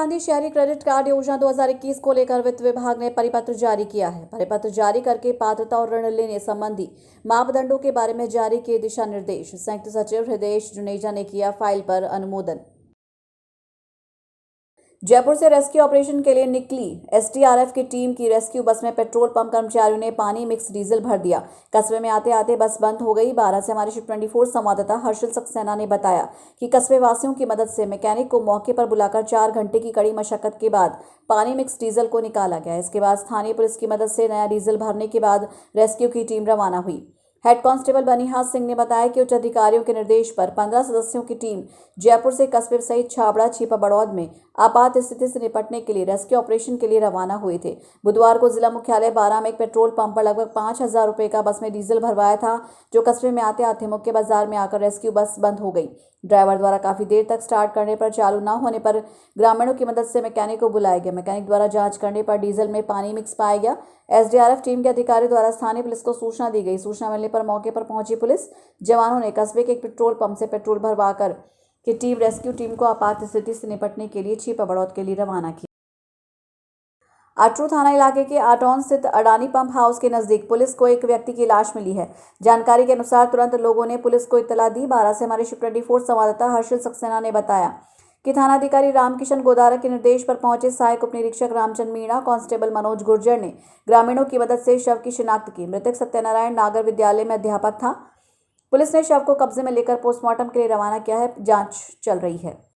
गांधी शहरी credit card योजना 2021 को लेकर वित्त विभाग ने परिपत्र जारी किया है। परिपत्र जारी करके पात्रता और ऋण लेने संबंधी मापदंडों के बारे में जारी किए दिशा निर्देश संयुक्त सचिव हृदय जुनेजा ने किया फाइल पर अनुमोदन। जयपुर से रेस्क्यू ऑपरेशन के लिए निकली एसडीआरएफ की टीम की रेस्क्यू बस में पेट्रोल पंप कर्मचारियों ने पानी मिक्स डीजल भर दिया। कस्बे में आते आते बस बंद हो गई। 12 से हमारे शिफ्ट 24 संवाददाता हर्षल सक्सेना ने बताया कि कस्बे वासियों की मदद से मैकेनिक को मौके पर बुलाकर 4 घंटे की कड़ी मशक्कत के बाद पानी मिक्स डीजल को निकाला गया। इसके बाद स्थानीय पुलिस की मदद से नया डीजल भरने के बाद रेस्क्यू की टीम रवाना हुई। हेड कांस्टेबल बनीहास सिंह ने बताया कि उच्च अधिकारियों के निर्देश पर 15 सदस्यों की टीम जयपुर से कस्बे सहित छाबड़ा छिपा बड़ौद में आपात स्थिति से निपटने के लिए रेस्क्यू ऑपरेशन के लिए रवाना हुए थे। बुधवार को जिला मुख्यालय 12 में एक पेट्रोल पंप पर लगभग 5,000 रुपए का बस में डीजल भरवाया था, जो कस्बे में आते आते मुख्य बाजार में आकर रेस्क्यू बस बंद हो गई। ड्राइवर द्वारा काफी देर तक स्टार्ट करने पर चालू न होने पर ग्रामीणों की मदद से मैकेनिक को बुलाया गया। मैकेनिक द्वारा जांच करने पर डीजल में पानी मिक्स पाया गया। एसडीआरएफ टीम के अधिकारी द्वारा स्थानीय पुलिस को सूचना दी गई। सूचना मिलने पर मौके पर पहुंची पुलिस जवानों ने कस्बे के एक पेट्रोल पंप से पेट्रोल भरवाकर की टीम रेस्क्यू टीम को आपात स्थिति से निपटने के लिए छिपा बड़ौद के लिए रवाना किया। आटरू थाना इलाके के आटौन स्थित अडानी पंप हाउस के नजदीक पुलिस को एक व्यक्ति की लाश मिली है। जानकारी के अनुसार तुरंत लोगों ने पुलिस को इत्तला दी। 12 से हमारे शिफ्ट 24 संवाददाता हर्षल सक्सेना ने बताया कि थानाधिकारी रामकिशन गोदारा के निर्देश पर पहुंचे सहायक उप निरीक्षक रामचंद्र मीणा, कांस्टेबल मनोज गुर्जर ने ग्रामीणों की मदद से शव की शिनाख्त की। मृतक सत्यनारायण नागर विद्यालय में अध्यापक था। पुलिस ने शव को कब्जे में लेकर पोस्टमार्टम के लिए रवाना किया है। जांच चल रही है।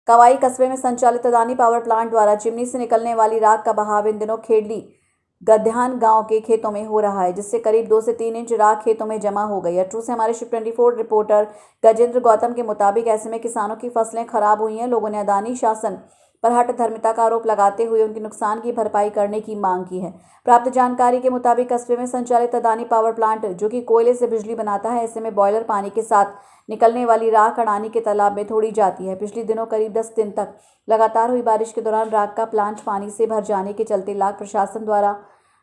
कवाई कस्बे में संचालित अदानी पावर प्लांट द्वारा चिमनी से निकलने वाली राख का बहाव इन दिनों खेडली गध्यान गांव के खेतों में हो रहा है, जिससे करीब 2 से 3 इंच राख खेतों में जमा हो गई। अटरू से हमारे शिफ्ट 24 रिपोर्टर गजेंद्र गौतम के मुताबिक ऐसे में किसानों की फसलें खराब हुई हैं। लोगों ने अदानी शासन पर हठधर्मिता का आरोप लगाते हुए उनके नुकसान की भरपाई करने की मांग की है। प्राप्त जानकारी के मुताबिक कस्बे में संचालित अदानी पावर प्लांट जो कि कोयले से बिजली बनाता है, ऐसे में बॉयलर पानी के साथ निकलने वाली राख अडानी के तालाब में छोड़ी जाती है। पिछले दिनों करीब 10 दिन तक लगातार हुई बारिश के दौरान राख का प्लांट पानी से भर जाने के चलते लाख प्रशासन द्वारा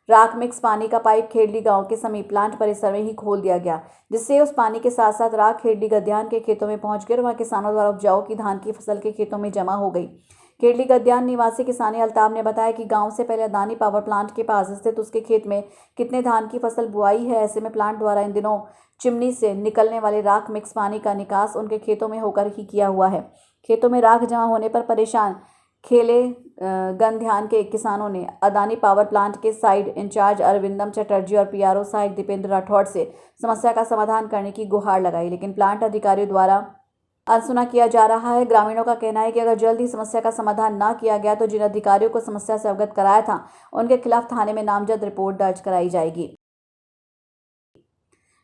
राख मिक्स पानी का पाइप खेडली गांव के समीप प्लांट परिसर में ही खोल दिया गया, जिससे उस पानी के साथ साथ राख खेडली गद्यान के खेतों में पहुंचकर वहां किसानों द्वारा उपजाऊ की धान की फसल के खेतों में जमा हो गई। खेडली गद्यान निवासी किसानी अल्ताफ ने बताया कि गांव से पहले अदानी पावर प्लांट के पास स्थित उसके खेत में कितने धान की फसल बुआई है। ऐसे में प्लांट द्वारा इन दिनों चिमनी से निकलने वाले राख मिक्स पानी का निकास उनके खेतों में होकर ही किया हुआ है। खेतों में राख जमा होने पर परेशान खेले गंध्यान के किसानों ने अदानी पावर प्लांट के साइड इंचार्ज अरविंदम चटर्जी और पीआरओ सहायक दीपेंद्र राठौड़ से समस्या का समाधान करने की गुहार लगाई, लेकिन प्लांट अधिकारियों द्वारा अनसुना किया जा रहा है। ग्रामीणों का कहना है कि अगर जल्द ही समस्या का समाधान न किया गया तो जिन अधिकारियों को समस्या से अवगत कराया था उनके खिलाफ थाने में नामजद रिपोर्ट दर्ज कराई जाएगी।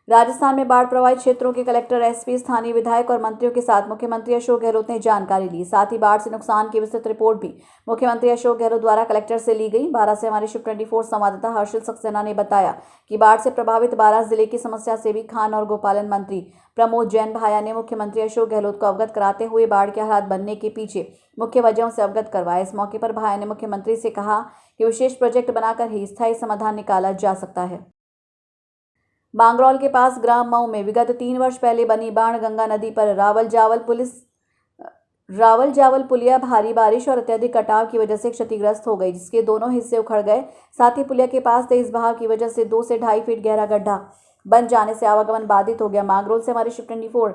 राजस्थान में बाढ़ प्रभावित क्षेत्रों के कलेक्टर, एसपी, स्थानीय विधायक और मंत्रियों के साथ मुख्यमंत्री अशोक गहलोत ने जानकारी ली। साथ ही बाढ़ से नुकसान की विस्तृत रिपोर्ट भी मुख्यमंत्री अशोक गहलोत द्वारा कलेक्टर से ली गई। 12 से हमारे शिफ्ट 24 संवाददाता हर्षल सक्सेना ने बताया कि बाढ़ से प्रभावित 12 जिले की समस्या से भी खान और गोपालन मंत्री प्रमोद जैन भाया ने मुख्यमंत्री अशोक गहलोत को अवगत कराते हुए बाढ़ के हालात बनने के पीछे मुख्य वजहों से अवगत करवाया। इस मौके पर भाया ने मुख्यमंत्री से कहा कि विशेष प्रोजेक्ट बनाकर ही स्थायी समाधान निकाला जा सकता है। बांगरौल के पास ग्राम मऊ में विगत 3 वर्ष पहले बनी बाणगंगा नदी पर रावल जावल पुलिया भारी बारिश और अत्यधिक कटाव की वजह से क्षतिग्रस्त हो गई, जिसके दोनों हिस्से उखड़ गए। साथ ही पुलिया के पास तेज बहाव की वजह से 2 से 2.5 फीट गहरा गड्ढा बन जाने से आवागमन बाधित हो गया। मांगरोल से हमारे शिफ्ट 24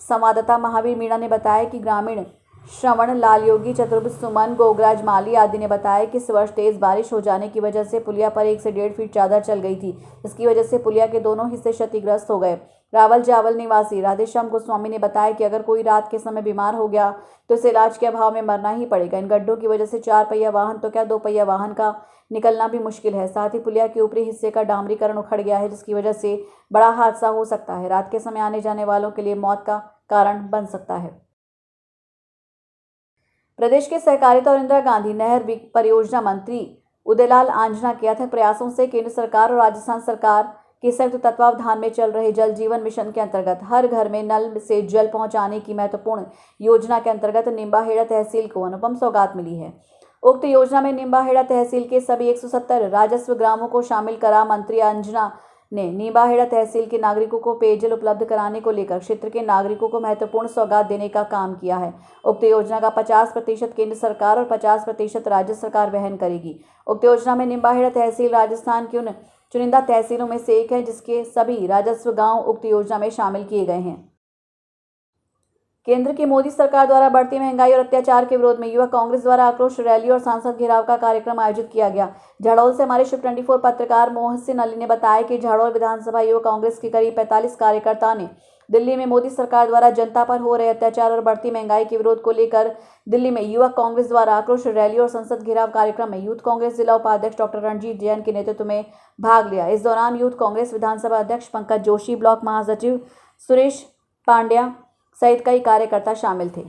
संवाददाता महावीर मीणा ने बताया कि ग्रामीण श्रवण लाल योगी, चतुर्भुज सुमन, गोगराज माली आदि ने बताया कि इस वर्ष तेज बारिश हो जाने की वजह से पुलिया पर 1 से 1.5 फीट चादर चल गई थी, जिसकी वजह से पुलिया के दोनों हिस्से क्षतिग्रस्त हो गए। रावल जावल निवासी राधेश्याम गोस्वामी ने बताया कि अगर कोई रात के समय बीमार हो गया तो इसे इलाज के अभाव में मरना ही पड़ेगा। इन गड्ढों की वजह से 4 पहिया वाहन तो क्या 2 पहिया वाहन का निकलना भी मुश्किल है। साथ ही पुलिया के ऊपरी हिस्से का डामरीकरण उखड़ गया है, जिसकी वजह से बड़ा हादसा हो सकता है। रात के समय आने जाने वालों के लिए मौत का कारण बन सकता है। प्रदेश के सहकारिता और इंदिरा गांधी नहर परियोजना मंत्री उदयलाल आंजना के अथक प्रयासों से केंद्र सरकार और राजस्थान सरकार के संयुक्त तत्वावधान में चल रहे जल जीवन मिशन के अंतर्गत हर घर में नल से जल पहुंचाने की महत्वपूर्ण योजना के अंतर्गत निम्बाहेड़ा तहसील को अनुपम सौगात मिली है। उक्त योजना में निम्बाहेड़ा तहसील के सभी 170 राजस्व ग्रामों को शामिल करा मंत्री आंजना ने नीबाहेड़ा तहसील के नागरिकों को पेयजल उपलब्ध कराने को लेकर क्षेत्र के नागरिकों को महत्वपूर्ण सौगात देने का काम किया है। उक्त योजना का 50% केंद्र सरकार और 50% राज्य सरकार वहन करेगी। उक्त योजना में नीबाहेड़ा तहसील राजस्थान की उन चुनिंदा तहसीलों में से एक है जिसके सभी राजस्व गांव उक्त योजना में शामिल किए गए हैं। केंद्र की मोदी सरकार द्वारा बढ़ती महंगाई और अत्याचार के विरोध में युवक कांग्रेस द्वारा आक्रोश रैली और सांसद घेराव का कार्यक्रम आयोजित किया गया। झाड़ोल से हमारे शिव 24 पत्रकार मोहसिन अली ने बताया कि झाड़ोल विधानसभा युवक कांग्रेस के करीब 45 कार्यकर्ताओं ने दिल्ली में मोदी सरकार द्वारा जनता पर हो रहे अत्याचार और बढ़ती महंगाई के विरोध को लेकर दिल्ली में युवक कांग्रेस द्वारा आक्रोश रैली और संसद घेराव कार्यक्रम में यूथ कांग्रेस जिला उपाध्यक्ष डॉक्टर रणजीत जैन के नेतृत्व में भाग लिया। इस दौरान यूथ कांग्रेस विधानसभा अध्यक्ष पंकज जोशी, ब्लॉक महासचिव सुरेश पांड्या सहित कई कार्यकर्ता शामिल थे।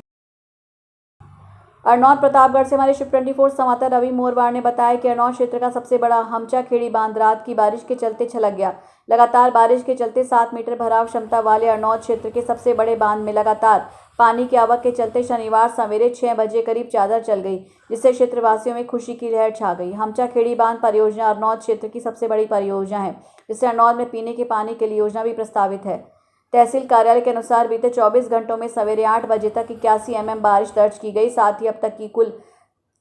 अरनौद प्रतापगढ़ से हमारे शिव 24 संवाददाता रवि मोरवार ने बताया कि अरनौद क्षेत्र का सबसे बड़ा हमचा खेड़ी बांध रात की बारिश के चलते छलक गया। लगातार बारिश के चलते 7 मीटर भराव क्षमता वाले अरनौद क्षेत्र के सबसे बड़े बांध में लगातार पानी की आवक के चलते शनिवार सवेरे 6 बजे करीब चादर चल गई, जिससे क्षेत्रवासियों में खुशी की लहर छा गई। हमचा खेड़ी बांध परियोजना अरनौद क्षेत्र की सबसे बड़ी परियोजना है, जिससे अरनौद में पीने के पानी के लिए योजना भी प्रस्तावित है। तहसील कार्यालय के अनुसार बीते 24 घंटों में सवेरे 8 बजे तक 81 mm बारिश दर्ज की गई। साथ ही अब तक की कुल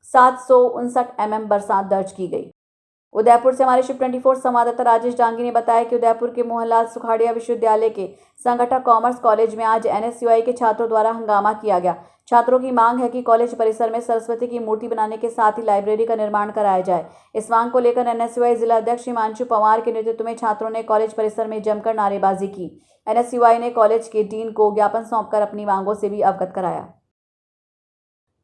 759 mm बरसात दर्ज की गई। उदयपुर से हमारे शिव 24 संवाददाता राजेश डांगी ने बताया कि उदयपुर के मोहनलाल सुखाड़िया विश्वविद्यालय के संगठक कॉमर्स कॉलेज में आज NSUI के छात्रों द्वारा हंगामा किया गया। छात्रों की मांग है कि कॉलेज परिसर में सरस्वती की मूर्ति बनाने के साथ ही लाइब्रेरी का निर्माण कराया जाए। इस मांग को लेकर NSUI जिला अध्यक्ष हिमांशु पवार के नेतृत्व में छात्रों ने कॉलेज परिसर में जमकर नारेबाजी की। NSUI ने कॉलेज के डीन को ज्ञापन सौंपकर अपनी मांगों से भी अवगत कराया।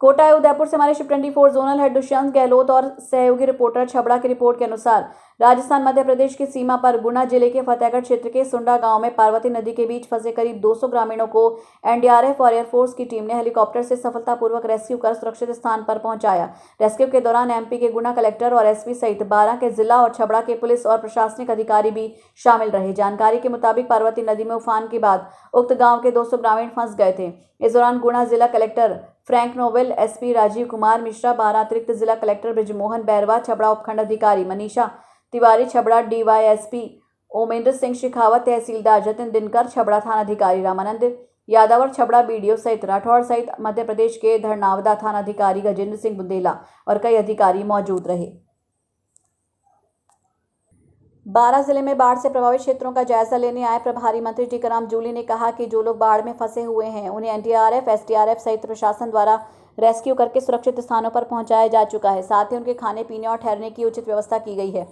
कोटा उदयपुर से हमारे शिव 24 जोनल हेड दुष्यंत गहलोत और सहयोगी रिपोर्टर छबड़ा की रिपोर्ट के अनुसार राजस्थान मध्य प्रदेश की सीमा पर गुना जिले के फतेहगढ़ क्षेत्र के सुंडा गांव में पार्वती नदी के बीच फंसे करीब 200 ग्रामीणों को NDRF और एयरफोर्स की टीम ने हेलीकॉप्टर से सफलतापूर्वक रेस्क्यू कर सुरक्षित स्थान पर पहुंचाया। रेस्क्यू के दौरान MP के गुना कलेक्टर और SP सहित 12 के जिला और छबड़ा के पुलिस और प्रशासनिक अधिकारी भी शामिल रहे। जानकारी के मुताबिक पार्वती नदी में उफान के बाद उक्त गाँव के 200 ग्रामीण फंस गए थे। इस दौरान गुना जिला collector Frank Noble, SP Rajiv Kumar Mishra, 12 अतिरिक्त जिला कलेक्टर ब्रिजमोहन बैरवा, छबड़ा उपखंड अधिकारी मनीषा तिवारी, छबड़ा DYSP ओमेंद्र सिंह शेखावत, तहसीलदार जतिन दिनकर, छबड़ा थानाधिकारी रामानंद यादव और छबड़ा BDO सहित राठौर सहित मध्य प्रदेश के धरनावदा थानाधिकारी गजेंद्र सिंह बुंदेला और कई अधिकारी मौजूद रहे। 12 जिले में बाढ़ से प्रभावित क्षेत्रों का जायजा लेने आए प्रभारी मंत्री टीकाराम जूली ने कहा कि जो लोग बाढ़ में फंसे हुए हैं उन्हें NDRF, SDRF सहित प्रशासन द्वारा रेस्क्यू करके सुरक्षित स्थानों पर पहुंचाया जा चुका है। साथ ही उनके खाने पीने और ठहरने की उचित व्यवस्था की गई है।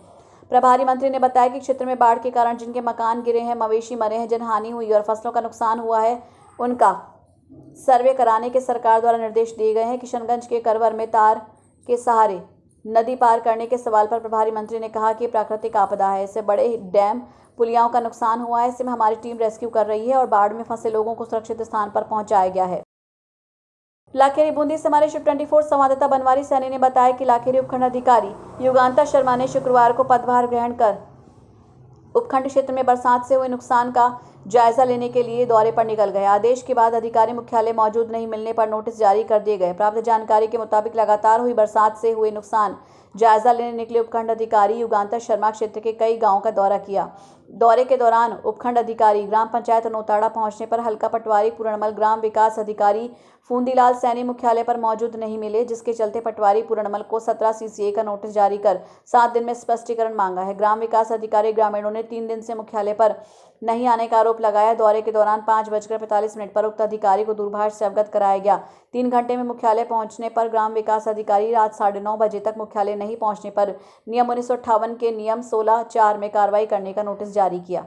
प्रभारी मंत्री ने बताया कि क्षेत्र में बाढ़ के कारण जिनके मकान गिरे हैं, मवेशी मरे हैं, जनहानि हुई और फसलों का नुकसान हुआ है, उनका सर्वे कराने के सरकार द्वारा निर्देश दिए गए हैं। किशनगंज के करवर में तार के सहारे नदी पार करने के सवाल पर प्रभारी मंत्री ने कहा कि प्राकृतिक आपदा है, इससे बड़े डैम पुलियाओं का नुकसान हुआ है। इससे हमारी टीम रेस्क्यू कर रही है और बाढ़ में फंसे लोगों को सुरक्षित स्थान पर पहुंचाया गया है। लाखेरी बूंदी से हमारे शिव 24 संवाददाता बनवारी सैनी ने बताया कि लाखेरी उपखंड अधिकारी युगांता शर्मा ने शुक्रवार को पदभार ग्रहण कर उपखंड क्षेत्र में बरसात से हुए नुकसान का जायजा लेने के लिए दौरे पर निकल गए। आदेश के बाद अधिकारी मुख्यालय मौजूद नहीं मिलने पर नोटिस जारी कर दिए गए। प्राप्त जानकारी के मुताबिक लगातार हुई बरसात से हुए नुकसान जायजा लेने निकले उपखंड अधिकारी युगांता शर्मा क्षेत्र के कई गांवों का दौरा किया। दौरे के दौरान उपखंड अधिकारी ग्राम पंचायत नौताड़ा पहुंचने पर हल्का पटवारी पूर्णमल, ग्राम विकास अधिकारी फूंदीलाल सैनी मुख्यालय पर मौजूद नहीं मिले, जिसके चलते पटवारी पूर्णमल को 17 CCA का नोटिस जारी कर 7 दिन में स्पष्टीकरण मांगा है। ग्राम विकास अधिकारी ग्रामीणों ने 3 दिन से मुख्यालय पर नहीं आने का आरोप लगाया। दौरे के दौरान 5:45 पर उक्त अधिकारी को दूरभाष से अवगत कराया गया। 3 घंटे में मुख्यालय पहुंचने पर ग्राम विकास अधिकारी रात 9:30 बजे तक मुख्यालय नहीं पहुंचने पर नियम 1958 के नियम 16(4) में कार्रवाई करने का नोटिस जारी किया।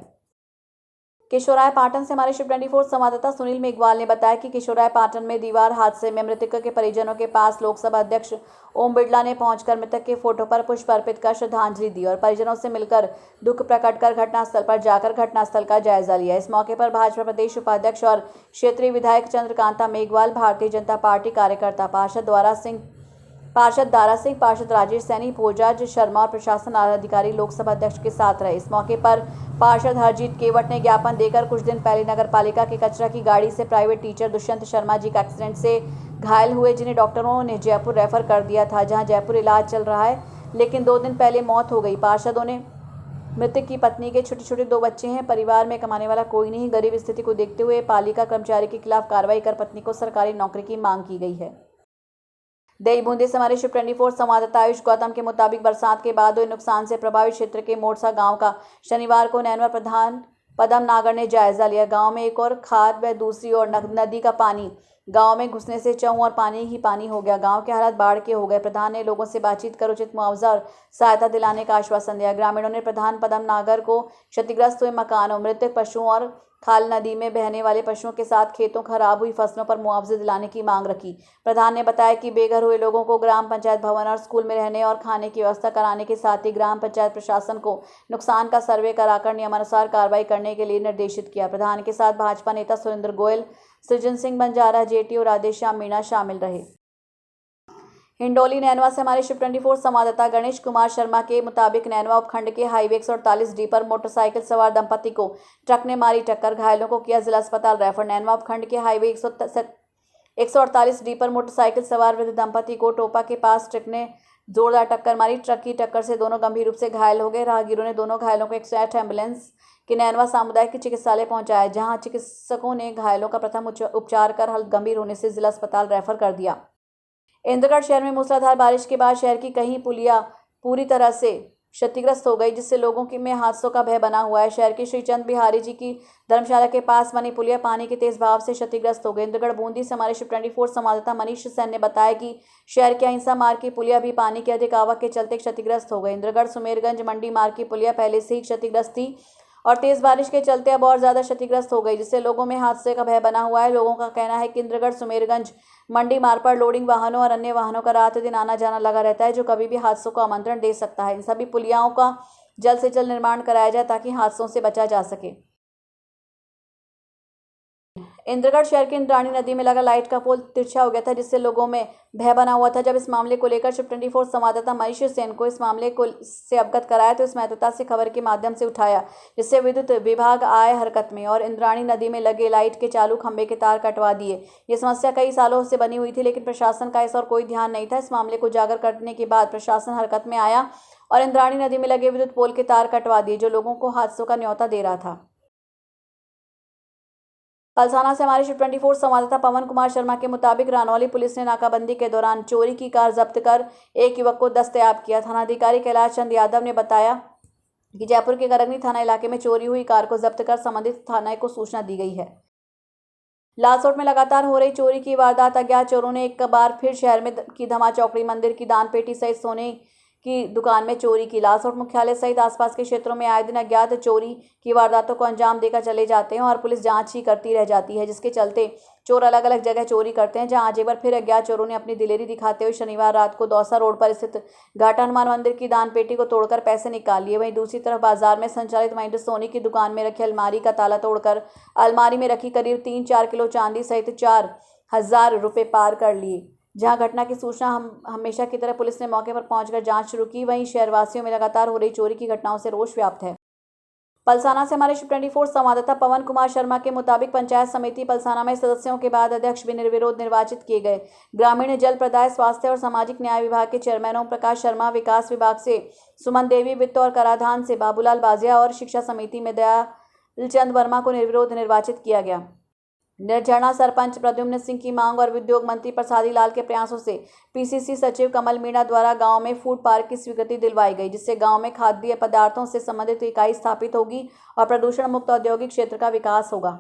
किशोराय पाटन से हमारे शिव 24 संवाददाता सुनील मेघवाल ने बताया कि किशोराय पाटन में दीवार हादसे में मृतक के परिजनों के पास लोकसभा अध्यक्ष ओम बिरला ने पहुंचकर मृतक के फोटो पर पुष्प अर्पित कर श्रद्धांजलि दी और परिजनों से मिलकर दुख प्रकट कर घटनास्थल पर जाकर घटनास्थल का जायजा लिया। इस मौके पर भाजपा प्रदेश उपाध्यक्ष और क्षेत्रीय विधायक चंद्रकांता मेघवाल, भारतीय जनता पार्टी कार्यकर्ता पार्षद दारा सिंह, पार्षद राजेश सैनी, पोजाज शर्मा और प्रशासन अधिकारी लोकसभा अध्यक्ष के साथ रहे। इस मौके पर पार्षद हरजीत केवट ने ज्ञापन देकर कुछ दिन पहले नगर पालिका की कचरा की गाड़ी से प्राइवेट टीचर दुष्यंत शर्मा जी का एक्सीडेंट से घायल हुए, जिन्हें डॉक्टरों ने जयपुर रेफर कर दिया था, जहां जयपुर इलाज चल रहा है, लेकिन 2 दिन पहले मौत हो गई। पार्षदों ने मृतक की पत्नी के छोटे छोटे 2 बच्चे हैं। परिवार में कमाने वाला कोई नहीं। गरीब स्थिति को देखते हुए पालिका कर्मचारी के खिलाफ कार्रवाई कर पत्नी को सरकारी नौकरी की मांग की गई है। देई बूंदी से हमारे शिव 24 संवाददाता आयुष गौतम के मुताबिक बरसात के बाद हुए नुकसान से प्रभावित क्षेत्र के मोरसा गांव का शनिवार को नैनवा प्रधान पदम नागर ने जायजा लिया। गांव में एक और खाद व दूसरी ओर नदी का पानी गांव में घुसने से चौं और पानी ही पानी हो गया। गांव के हालात बाढ़ के हो गए। प्रधान ने लोगों से बातचीत कर उचित मुआवजा और सहायता दिलाने का आश्वासन दिया। ग्रामीणों ने प्रधान पदम नागर को क्षतिग्रस्त हुए मकानों, मृतक पशुओं और खाल नदी में बहने वाले पशुओं के साथ खेतों, खराब हुई फसलों पर मुआवजे दिलाने की मांग रखी। प्रधान ने बताया कि बेघर हुए लोगों को ग्राम पंचायत भवन और स्कूल में रहने और खाने की व्यवस्था कराने के साथ ही ग्राम पंचायत प्रशासन को नुकसान का सर्वे कराकर नियमानुसार कार्रवाई करने के लिए निर्देशित किया। प्रधान के साथ भाजपा नेता सुरेंद्र गोयल, सृजन सिंह बंजारा, जेटी और राधेश्याम मीणा शामिल रहे। हिंडोली नैनवा से हमारे शिव 24 संवाददाता गणेश कुमार शर्मा के मुताबिक नैनवा उपखंड के हाईवे 148D पर मोटरसाइकिल सवार दंपति को ट्रक ने मारी टक्कर। घायलों को किया जिला अस्पताल रेफर। नैनवा उपखंड के हाईवे 148D पर मोटरसाइकिल सवार वृद्ध दंपति को टोपा के पास ट्रक ने जोरदार टक्कर मारी। ट्रक की टक्कर से दोनों गंभीर रूप से घायल हो गए। राहगीरों ने दोनों घायलों को 108 एम्बुलेंस के नैनवा सामुदायिक चिकित्सालय पहुंचाया, जहां चिकित्सकों ने घायलों का प्रथम उपचार कर गंभीर होने से जिला अस्पताल रेफर कर दिया। इंद्रगढ़ शहर में मूसलाधार बारिश के बाद शहर की कई पुलियां पूरी तरह से क्षतिग्रस्त हो गई, जिससे लोगों में हादसों का भय बना हुआ है। शहर के श्री चंद बिहारी जी की धर्मशाला के पास बनी पुलिया पानी के तेज बहाव से क्षतिग्रस्त हो गई। इंद्रगढ़ बूंदी से हमारे शिव 24 संवाददाता मनीष सेन ने बताया कि शहर के अहिंसा मार्ग की पुलिया भी पानी के अधिक आवक के चलते क्षतिग्रस्त हो गई। इंद्रगढ़ सुमेरगंज मंडी मार्ग की पुलिया पहले से ही क्षतिग्रस्त थी और तेज बारिश के चलते अब और ज्यादा क्षतिग्रस्त हो गई, जिससे लोगों में हादसे का भय बना हुआ है। लोगों का कहना है कि इंद्रगढ़ सुमेरगंज मंडी मार्ग पर लोडिंग वाहनों और अन्य वाहनों का रात दिन आना जाना लगा रहता है, जो कभी भी हादसों को आमंत्रण दे सकता है। इन सभी पुलियाओं का जल्द से जल्द निर्माण कराया जाए ताकि हादसों से बचा जा सके। इंद्रगढ़ शहर की इंद्राणी नदी में लगा लाइट का पोल तिरछा हो गया था, जिससे लोगों में भय बना हुआ था। जब इस मामले को लेकर शिव 24 संवाददाता मनीष सेन को इस मामले को से अवगत कराया तो इस महत्वता से खबर के माध्यम से उठाया, जिससे विद्युत विभाग आए हरकत में और इंद्राणी नदी में लगे लाइट के चालू खंभे के तार कटवा दिए। ये समस्या कई सालों से बनी हुई थी, लेकिन प्रशासन का इस और कोई ध्यान नहीं था। इस मामले को उजागर करने के बाद प्रशासन हरकत में आया और इंद्राणी नदी में लगे विद्युत पोल के तार कटवा दिए, जो लोगों को हादसों का न्योता दे रहा था। पलसाना से हमारे शिव 24 संवाददाता पवन कुमार शर्मा के मुताबिक रानौली पुलिस ने नाकाबंदी के दौरान चोरी की कार जब्त कर एक युवक को दस्तयाब किया। थानाधिकारी कैलाश चंद यादव ने बताया कि जयपुर के गरगनी थाना इलाके में चोरी हुई कार को जब्त कर संबंधित थाने को सूचना दी गई है। लालसोट में लगातार हो रही चोरी की वारदात। अज्ञात चोरों ने एक बार फिर शहर में की धमा चौकड़ी मंदिर की दान पेटी सहित सोने की दुकान में चोरी की। लालसोट मुख्यालय सहित आसपास के क्षेत्रों में आए दिन अज्ञात चोरी की वारदातों को अंजाम देकर चले जाते हैं और पुलिस जांच ही करती रह जाती है, जिसके चलते चोर अलग अलग जगह चोरी करते हैं। जहां आज एक बार फिर अज्ञात चोरों ने अपनी दिलेरी दिखाते हुए शनिवार रात को दौसा रोड पर स्थित घाटा हनुमान मंदिर की दान पेटी को तोड़कर पैसे निकाल लिए। वहीं दूसरी तरफ बाजार में संचालित महिंद्र सोनी की दुकान में रखी अलमारी का ताला तोड़कर अलमारी में रखी करीब 3-4 किलो चांदी सहित 4,000 रुपये पार कर लिए। जहां घटना की सूचना हमेशा की तरह पुलिस ने मौके पर पहुंचकर जांच शुरू की। वहीं शहरवासियों में लगातार हो रही चोरी की घटनाओं से रोष व्याप्त है। पलसाना से हमारे शिव 24 संवाददाता पवन कुमार शर्मा के मुताबिक पंचायत समिति पलसाना में सदस्यों के बाद अध्यक्ष भी निर्विरोध निर्वाचित किए गए। ग्रामीण जल प्रदाय, स्वास्थ्य और सामाजिक न्याय विभाग के चेयरमैन ओम प्रकाश शर्मा, विकास विभाग से सुमन देवी, वित्त और कराधान से बाबूलाल बाजिया और शिक्षा समिति में दयालचंद वर्मा को निर्विरोध निर्वाचित किया गया। निर्झरना सरपंच प्रद्युम्न सिंह की मांग और उद्योग मंत्री प्रसादी लाल के प्रयासों से पीसीसी सचिव कमल मीणा द्वारा गांव में फूड पार्क की स्वीकृति दिलवाई गई, जिससे गांव में खाद्य पदार्थों से संबंधित इकाई स्थापित होगी और प्रदूषण मुक्त औद्योगिक क्षेत्र का विकास होगा।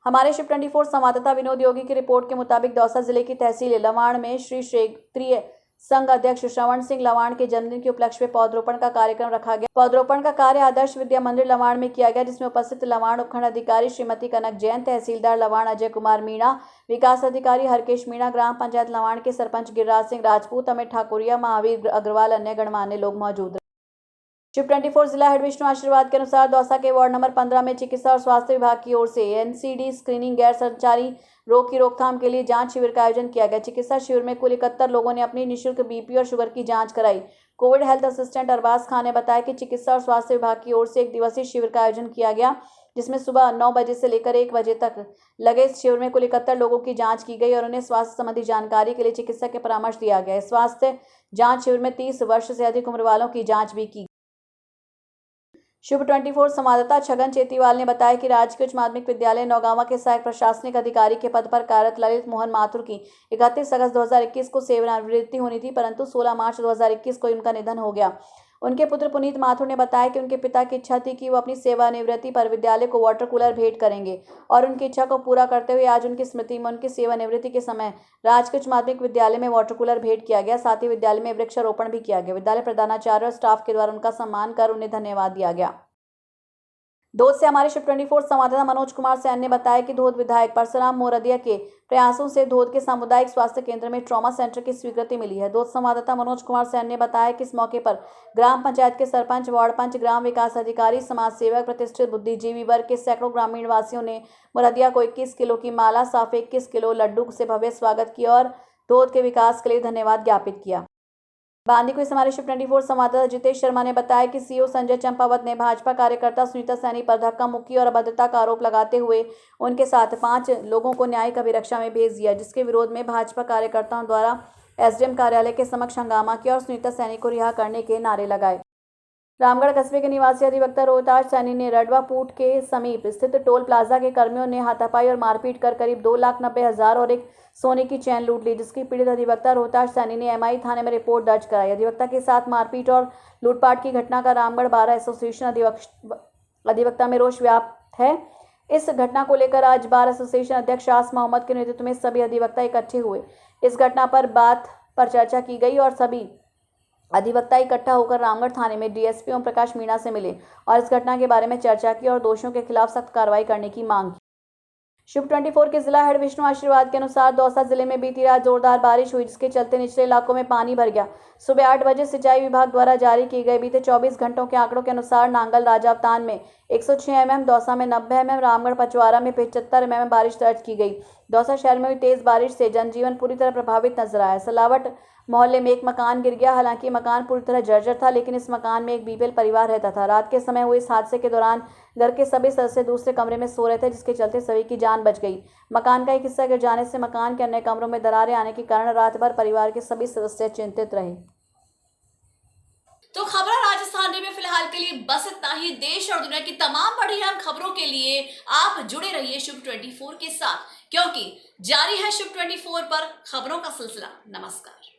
हमारे शिव 24 संवाददाता विनोद योगी की रिपोर्ट के मुताबिक दौसा जिले की तहसील लवाण में श्री क्षेत्रीय संघ अध्यक्ष श्रवण सिंह लवाण के जन्मदिन के उपलक्ष्य में पौधरोपण का कार्यक्रम रखा गया। पौधरोपण का कार्य आदर्श विद्या मंदिर लवाण में किया गया, जिसमें उपस्थित लवाण उपखंड अधिकारी श्रीमती कनक जैन, तहसीलदार लवाण अजय कुमार मीणा, विकास अधिकारी हरकेश मीणा, ग्राम पंचायत लवाण के सरपंच गिरिराज सिंह राजपूत, अमित ठाकुरिया, महावीर अग्रवाल, अन्य गणमान्य लोग मौजूद रहे। शिव 24 जिला हेड विष्णु आशीर्वाद के अनुसार दौसा के वार्ड नंबर 15 में चिकित्सा और स्वास्थ्य विभाग की ओर से एनसीडी स्क्रीनिंग गैर संचारी रोग की रोकथाम के लिए जांच शिविर का आयोजन किया गया। चिकित्सा शिविर में कुल 71 लोगों ने अपनी निःशुल्क बीपी और शुगर की जांच कराई। Covid health assistant Arbaz Khan ने बताया कि चिकित्सा और स्वास्थ्य विभाग की ओर से एक दिवसीय शिविर का आयोजन किया गया, जिसमें सुबह 9 बजे से लेकर 1 बजे तक लगे इस शिविर में कुल 71 लोगों की जांच की गई और उन्हें स्वास्थ्य संबंधी जानकारी के लिए चिकित्सा के परामर्श दिया गया। स्वास्थ्य जांच शिविर में 30 वर्ष से अधिक उम्र वालों की जांच भी की। शुभ 24 संवाददाता छगन चेतीवाल ने बताया कि राजकीय उच्च माध्यमिक विद्यालय नौगांवा के सहायक प्रशासनिक अधिकारी के पद पर कार्यरत ललित मोहन माथुर की 31 अगस्त 2021 को सेवानिवृत्ति होनी थी, परंतु 16 मार्च 2021 को उनका निधन हो गया। उनके पुत्र पुनीत माथुर ने बताया कि उनके पिता की इच्छा थी कि वो अपनी सेवानिवृत्ति पर विद्यालय को वाटर कूलर भेंट करेंगे और उनकी इच्छा को पूरा करते हुए आज उनकी स्मृति में उनकी सेवानिवृत्ति के समय राजकीय उच्च माध्यमिक विद्यालय में वाटर कूलर भेंट किया गया। साथ ही विद्यालय में वृक्षारोपण भी किया गया। विद्यालय प्रधानाचार्य और स्टाफ के द्वारा उनका सम्मान कर उन्हें धन्यवाद दिया गया। धोद से हमारे शिव 24 संवाददाता मनोज कुमार सैन ने बताया कि धोद विधायक परसुराम मोरदिया के प्रयासों से धोद के सामुदायिक स्वास्थ्य केंद्र में ट्रॉमा सेंटर की स्वीकृति मिली है। धोद संवाददाता मनोज कुमार सैन ने बताया कि इस मौके पर ग्राम पंचायत के सरपंच, वार्ड पंच, ग्राम विकास अधिकारी, समाज सेवक, प्रतिष्ठित बुद्धिजीवी वर्ग के सैकड़ों ग्रामीण वासियों ने मोरदिया को 21 किलो की माला, साफे 21 किलो लड्डू से भव्य स्वागत किया और धोद के विकास के लिए धन्यवाद ज्ञापित किया। बांदीकुई से हमारे शिव 24 संवाददाता जितेश शर्मा ने बताया कि सीओ संजय चंपावत ने भाजपा कार्यकर्ता सुनीता सैनी पर धक्का मुक्की और अभद्रता का आरोप लगाते हुए उनके साथ 5 लोगों को न्यायिक अभिरक्षा में भेज दिया, जिसके विरोध में भाजपा कार्यकर्ताओं द्वारा एसडीएम कार्यालय के समक्ष हंगामा किया और सुनीता सैनी को रिहा करने के नारे लगाए। रामगढ़ कस्बे के निवासी अधिवक्ता रोहताज सैनी ने रडवा पुट के समीप स्थित टोल प्लाजा के कर्मियों ने हाथापाई और मारपीट कर करीब 2,90,000 और एक सोने की चैन लूट ली, जिसकी पीड़ित अधिवक्ता रोहताज सैनी ने एमआई थाने में रिपोर्ट दर्ज कराई। अधिवक्ता के साथ मारपीट और लूटपाट की घटना का रामगढ़ बार एसोसिएशन अधिवक्ता में रोष व्याप्त है। इस घटना को लेकर आज बार एसोसिएशन अध्यक्ष शास मोहम्मद के नेतृत्व में सभी अधिवक्ता इकट्ठे हुए। इस घटना पर बात पर चर्चा की गई और सभी अधिवक्ता इकट्ठा होकर रामगढ़ थाने में डीएसपी ओम प्रकाश मीणा से मिले और इस घटना के बारे में चर्चा की और दोषियों के खिलाफ सख्त कार्रवाई करने की मांग की। शिव 24 के जिला हेड विष्णु आशीर्वाद के अनुसार दौसा जिले में बीती रात जोरदार बारिश हुई, जिसके चलते निचले इलाकों में पानी भर गया। सुबह 8 बजे सिंचाई विभाग द्वारा जारी की गई बीते 24 घंटों के आंकड़ों के अनुसार नांगल राजावतान में 106 mm, दौसा में 90 mm, रामगढ़ पचवारा में 75 mm बारिश दर्ज की गई। दौसा शहर में हुई तेज बारिश से जनजीवन पूरी तरह प्रभावित नजर आया। सलावट मोहल्ले में एक मकान गिर गया। हालांकि मकान पूरी तरह जर्जर था, लेकिन इस मकान में एक बीपीएल परिवार रहता था। रात के समय हुए इस हादसे के दौरान घर के सभी सदस्य दूसरे कमरे में सो रहे थे, जिसके चलते सभी की जान बच गई। मकान का एक हिस्सा गिर जाने से मकान के अन्य कमरों में दरारें आने के कारण रात भर परिवार के सभी सदस्य चिंतित रहे। तो खबर राजस्थान में फिलहाल के लिए बस इतना ही। देश और दुनिया की तमाम बड़ी अहम खबरों के लिए आप जुड़े रहिए शिव 24 के साथ, क्योंकि जारी है शिव 24 पर खबरों का सिलसिला। नमस्कार।